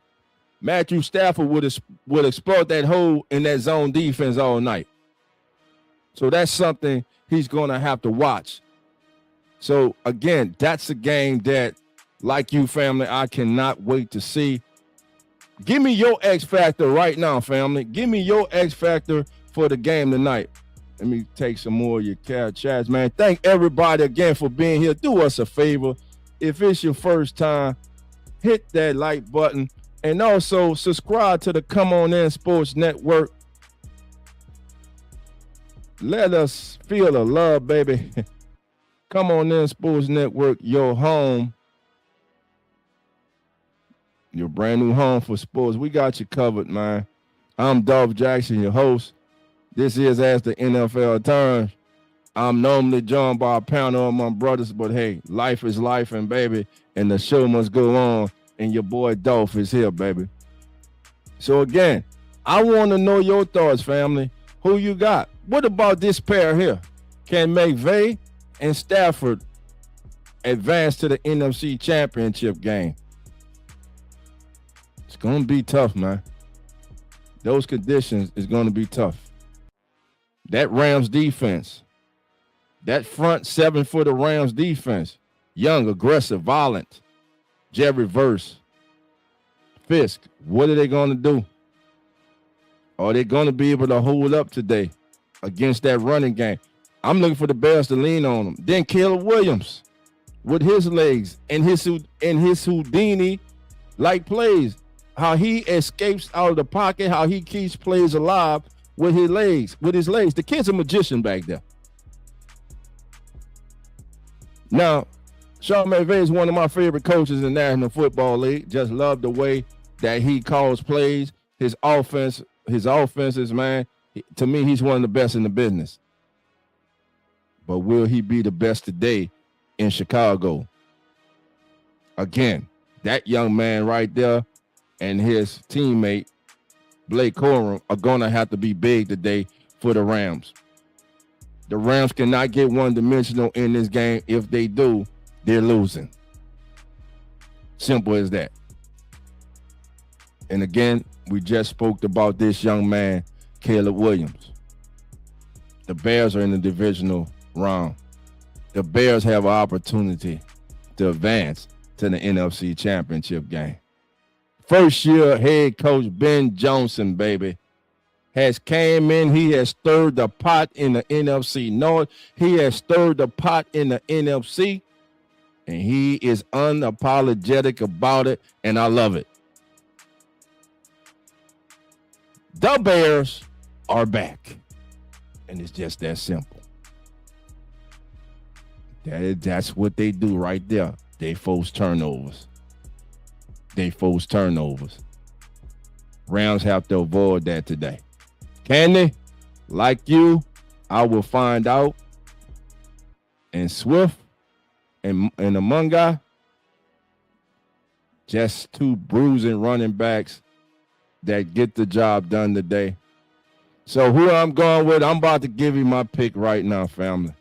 Matthew Stafford would exploit that hole in that zone defense all night. So that's something he's going to have to watch. So, again, that's a game that, like you, family, I cannot wait to see. Give me your X factor right now, family. Give me your X factor for the game tonight. Let me take some more of your chats, man. Thank everybody again for being here. Do us a favor. If it's your first time, hit that like button. And also subscribe to the Come On In Sports Network. Let us feel the love, baby. Come On In Sports Network, your home. Your brand new home for sports. We got you covered, man. I'm Dolph Jackson, your host. This is As the NFL Turns. I'm normally joined by a panel of my brothers, but hey, life is life, and baby, and the show must go on, and your boy Dolph is here, baby. So again, I want to know your thoughts, family. Who you got? What about this pair here? Can McVay and Stafford advance to the NFC Championship game? It's going to be tough, man. Those conditions is going to be tough. That Rams defense, that front seven for the Rams defense, young, aggressive, violent, Jerry Verse, Fisk, what are they going to do? Are they going to be able to hold up today against that running game? I'm looking for the Bears to lean on them. Then Caleb Williams with his legs and his Houdini-like plays, how he escapes out of the pocket, how he keeps plays alive with his legs. The kid's a magician back there. Now, Sean McVay is one of my favorite coaches in the National Football League. Just love the way that he calls plays. His offenses, man, to me, he's one of the best in the business. But will he be the best today in Chicago? Again, that young man right there and his teammate, Blake Corum, are going to have to be big today for the Rams. The Rams cannot get one-dimensional in this game. If they do, they're losing. Simple as that. And again, we just spoke about this young man, Caleb Williams. The Bears are in the divisional round. The Bears have an opportunity to advance to the NFC Championship game. First-year head coach Ben Johnson, baby, has came in. He has stirred the pot in the NFC North. He has stirred the pot in the NFC, and he is unapologetic about it, and I love it. The Bears are back, and it's just that simple. That's what they do right there. They force turnovers. Rams have to avoid that today. Can they? Like you, I will find out. and Swift and Amunga, just two bruising running backs that get the job done today. So who I'm going with, I'm about to give you my pick right now, family.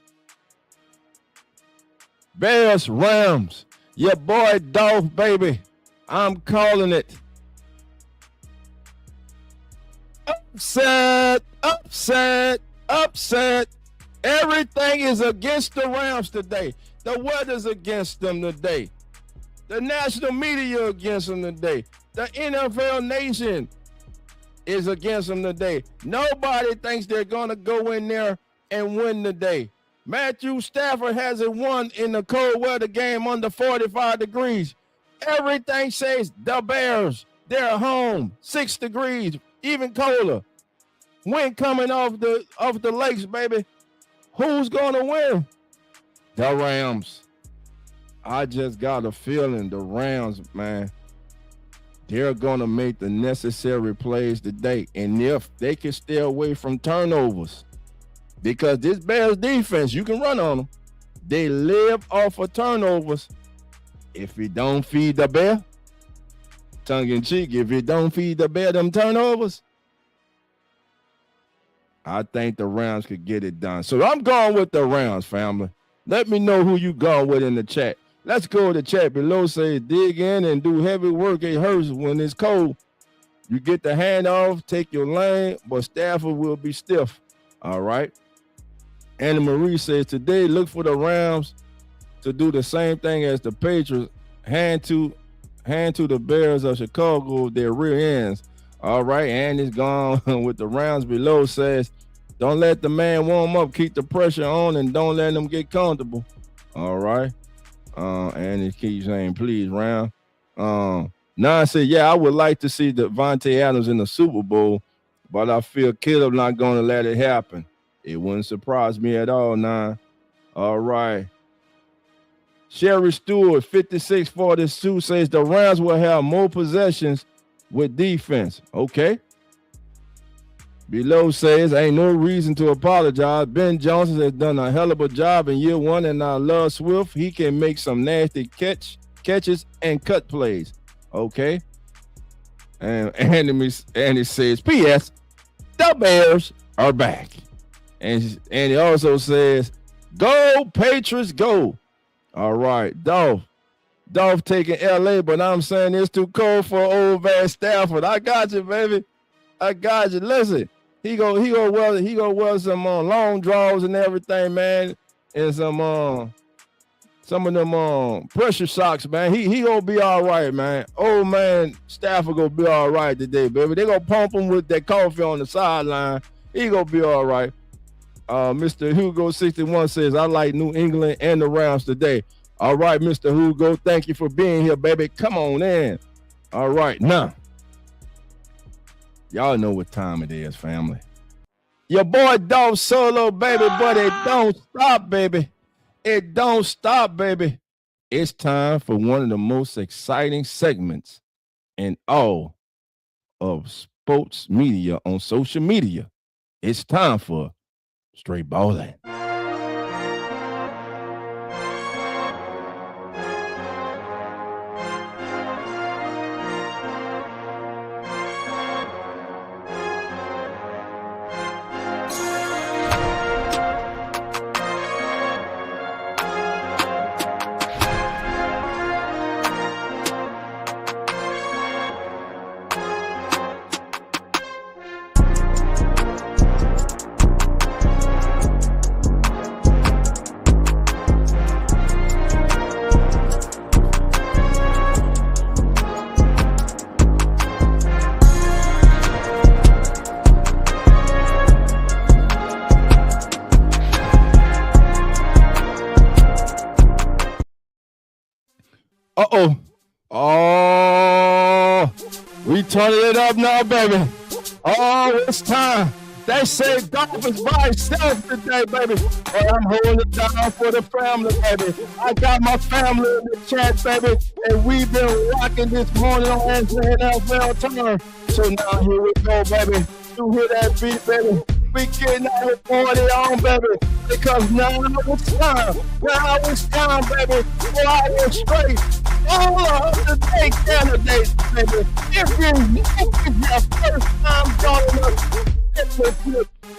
Bears, Rams, your boy Dolph, baby. I'm calling it. Upset, upset, upset. Everything is against the Rams today. The weather's against them today. The national media against them today. The NFL nation is against them today. Nobody thinks they're going to go in there and win today. Matthew Stafford hasn't won in the cold weather game under 45 degrees. Everything says the Bears, they're home, 6 degrees, even colder. Wind coming off the lakes, baby. Who's going to win? The Rams. I just got a feeling the Rams, man, they're going to make the necessary plays today. And if they can stay away from turnovers, because this Bears defense, you can run on them. They live off of turnovers. If you don't feed the bear, tongue in cheek, if you don't feed the bear them turnovers, I think the Rams could get it done. So I'm going with the Rams, family. Let me know who you going with in the chat. Let's go to the chat below. Say dig in and do heavy work. It hurts when it's cold. You get the handoff, take your lane, but Stafford will be stiff. All right. Anna Marie says today, look for the Rams to do the same thing as the Patriots. Hand to the Bears of Chicago their rear ends. All right, and it's gone with the Rams below. Says, don't let the man warm up. Keep the pressure on and don't let them get comfortable. All right. And it keeps saying, please, Ram. Nan said, yeah, I would like to see Devontae Adams in the Super Bowl, but I feel Caleb not going to let it happen. It wouldn't surprise me at all, Nan. All right. Sherry Stewart, 5642, says the Rams will have more possessions with defense. Okay. Below says, ain't no reason to apologize. Ben Johnson has done a hell of a job in year one, and I love Swift. He can make some nasty catches and cut plays. Okay. And Andy says, P.S. the Bears are back. And he also says, go Patriots, go. All right, Dolph taking LA, but I'm saying it's too cold for old man Stafford. I got you, baby. I got you. Listen, he go wear some long draws and everything, man, and some of them pressure socks, man. He gonna be all right, man. Old man Stafford gonna be all right today, baby. They gonna pump him with that coffee on the sideline. He gonna be all right. Mr. Hugo 61 says, I like New England and the Rams today. All right, Mr. Hugo, thank you for being here, baby. Come on in. All right, now, y'all know what time it is, family. Your boy Dolph Solo, baby, but it don't stop, baby. It don't stop, baby. It's time for one of the most exciting segments in all of sports media on social media. It's time for Straight Ballin'. Oh, we turning it up now, baby. Oh, it's time. They say Dolphins by itself today, baby. And I'm holding it down for the family, baby. I got my family in the chat, baby. And we've been rocking this morning on NFL Turn. So now here we go, baby. You hear that beat, baby? We getting out here 40 on, baby. because now it's time. Now it's time, baby. For our straight all of the day candidates, baby. If it's your first time joining us,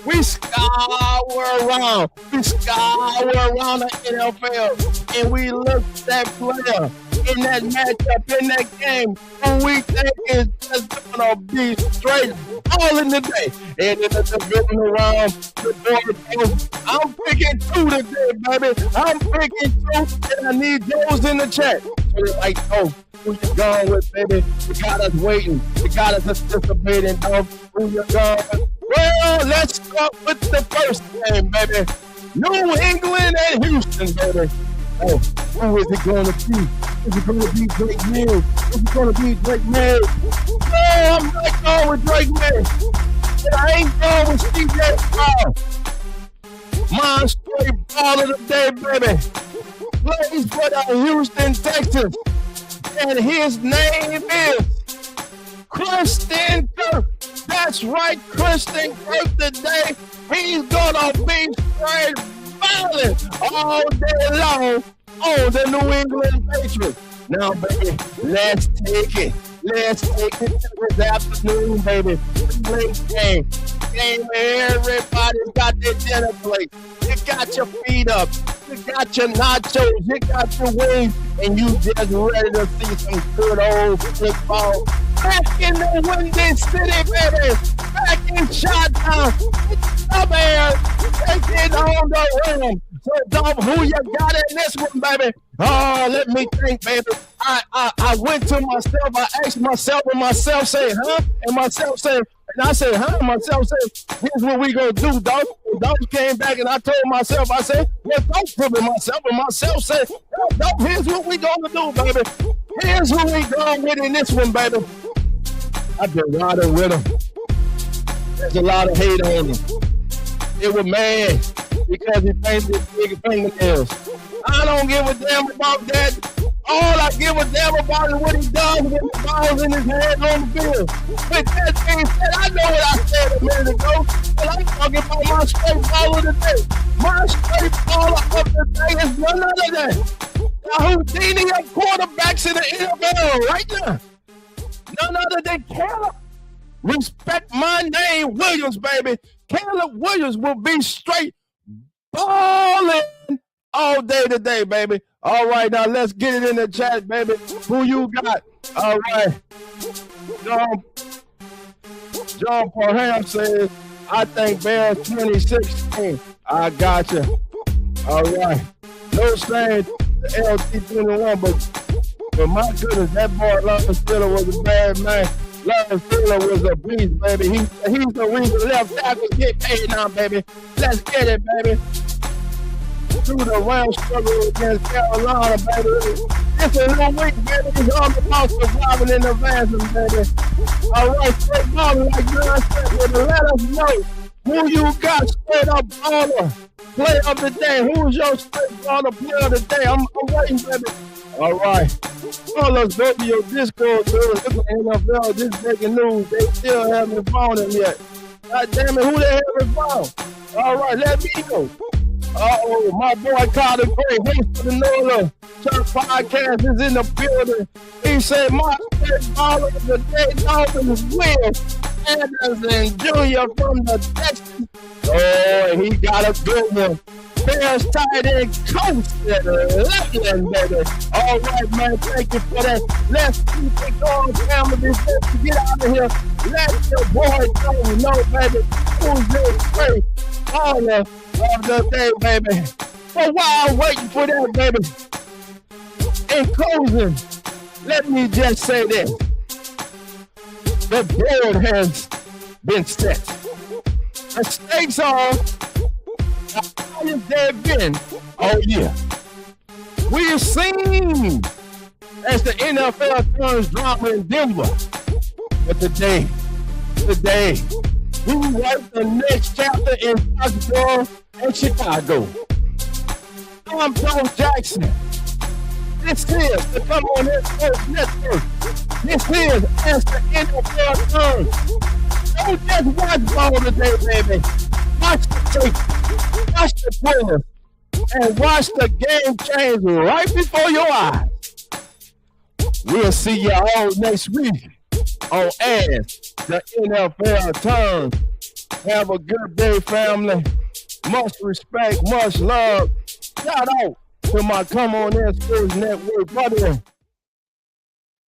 we scour around. We scour around the NFL, and we look at that player in that matchup, in that game, who we think is just gonna be straight all in the day. And in the divisional round, the board, I'm picking 2 today, baby. I'm picking 2, and I need those in the chat. So they're like, oh, who you going with, baby? You got us waiting. You got us anticipating, dog. Who you going with? Well, let's start with the first game, baby. New England and Houston, baby. Oh, who is it going to be? Is it going to be Drake Mills? Is it going to be Drake Mills? No, I'm not going with Drake Mills. And I ain't going with CJ Stroud. My straight ball of the day, baby. Plays for the Houston Texans. And his name is Christian Kirk. That's right, Christian Kirk today. He's going to be straight violent all day long on the New England Patriots. Now, baby, let's take it. Let's take it to this afternoon, baby. Late game. Game where everybody's got their dinner plate. You got your feet up. You got your nachos. You got your wings. And you just ready to see some good old football. Back in the Windy City, baby. Back in Chi-Town. Come here. Take it on the rim. So, Dom, who you got in this one, baby? Oh, let me think, baby. I went to myself. I asked myself, and myself say, huh? And myself say, and I said, huh? And myself said, here's what we gonna do, dog. Dog came back, and I told myself, I said, well, don't prove it myself. And myself said, dog, here's what we gonna do, baby. Here's what we going with in this one, baby. I've been riding with him. There's a lot of hate on him. It was mad because he painted his big fingernails. I don't give a damn about that. All I give a damn about is what he does with the balls in his hand on the field. With that being said, I know what I said a minute ago, but I'm talking about my straight ball of the day. My straight ball of the day is none other than the Houdini of quarterbacks in the NFL right now. None other than Caleb. Respect my name, Williams, baby. Caleb Williams will be straight balling all day today, baby. All right, now let's get it in the chat, baby. Who you got? All right. John Parham says, I think Bears 2016. I got you. All right. No saying the LT 21, but my goodness, that boy Lawrence Taylor was a bad man. Lawrence Taylor was a beast, baby. He's the reason left tackles get paid now, baby. Let's get it, baby. Through the round struggle against Carolina, baby. It's a new week, baby. It's all about surviving in the ransom, baby. All right, straight ball like John said, let us know who you got straight up baller. Play of the day. Who's your straight baller player of the day? I'm waiting, baby. All right. Call us, go to your Discord, so look at NFL, this breaking news. They still haven't found him yet. God damn it, who they haven't found? All right, let me know. Uh-oh, my boy Carter Gray, host of the Nola Church Podcast, is in the building. He said, my straight baller of the day, Dolphins Will Anderson Jr. from the Texans. Oh, he got a good one. Bears tight end coach at Lakeland, baby. All right, man, thank you for that. Let's keep it going, family. Let's get out of here. Let your boy know, baby, who's your straight baller of the day, baby. But while I'm waiting for that, baby, in closing, let me just say this. The board has been set. The stakes are the highest they've been all year. We've seen as the NFL turns drama in Denver. But today, we write the next chapter in Foxborough and Chicago. I'm Joe Jackson. This is the Come On Sports Network. This is as the NFL turns. Don't just watch ball today, baby. Watch the tape. Watch the players and watch the game change right before your eyes. We'll see you all next week on As the NFL Turns. Have a good day, family. Much respect, much love. Shout out to my Come On In Sports Network brother.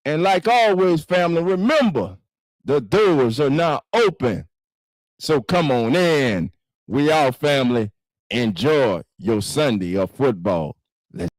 And like always, family, remember, the doors are now open. So come on in. We all family. Enjoy your Sunday of football. Let's